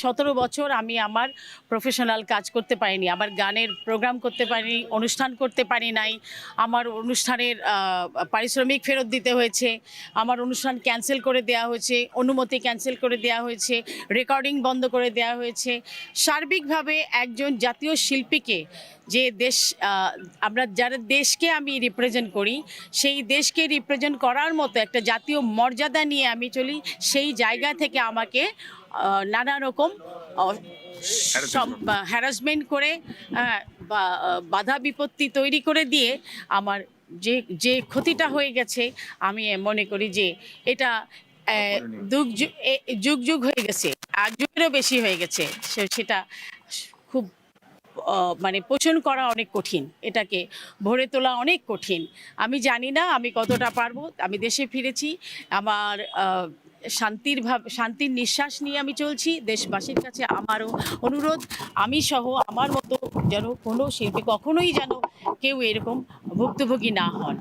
17 বছর আমি আমার প্রফেশনাল কাজ করতে পারিনি, আমার গানের প্রোগ্রাম করতে পারিনি, অনুষ্ঠান করতে পারি নাই। আমার অনুষ্ঠানের পারিশ্রমিক ফেরত দিতে হয়েছে, আমার অনুষ্ঠান ক্যান্সেল করে দেওয়া হয়েছে, অনুমতি ক্যান্সেল করে দেওয়া হয়েছে, রেকর্ডিং বন্ধ করে দেওয়া হয়েছে। সার্বিকভাবে একজন জাতীয় শিল্পীকে যে দেশ আমরা যারা দেশকে আমি রিপ্রেজেন্ট করি, সেই দেশকে রিপ্রেজেন্ট করার মতো একটা জাতীয় মর্যাদা নিয়ে আমি চলি, সেই জায়গা থেকে আমাকে নানা রকম হ্যারাসমেন্ট করে বাধা বিপত্তি তৈরি করে দিয়ে আমার যে যে ক্ষতিটা হয়ে গেছে, আমি মনে করি যে এটা যুগ যুগ হয়ে গেছে, 8 যুগেরও বেশি হয়ে গেছে। সেটা খুব মানে পোষণ করা অনেক কঠিন, এটাকে ভরে তোলা অনেক কঠিন। আমি জানি না আমি কতটা পারবো। আমি দেশে ফিরেছি, আমার শান্তির নিঃশ্বাস নিয়ে আমি চলছি। দেশবাসীর কাছে আমারও অনুরোধ, আমি সহ আমার মতো যেন কোনো শিল্পী কখনোই যেন কেউ এরকম ভুক্তভোগী না হন।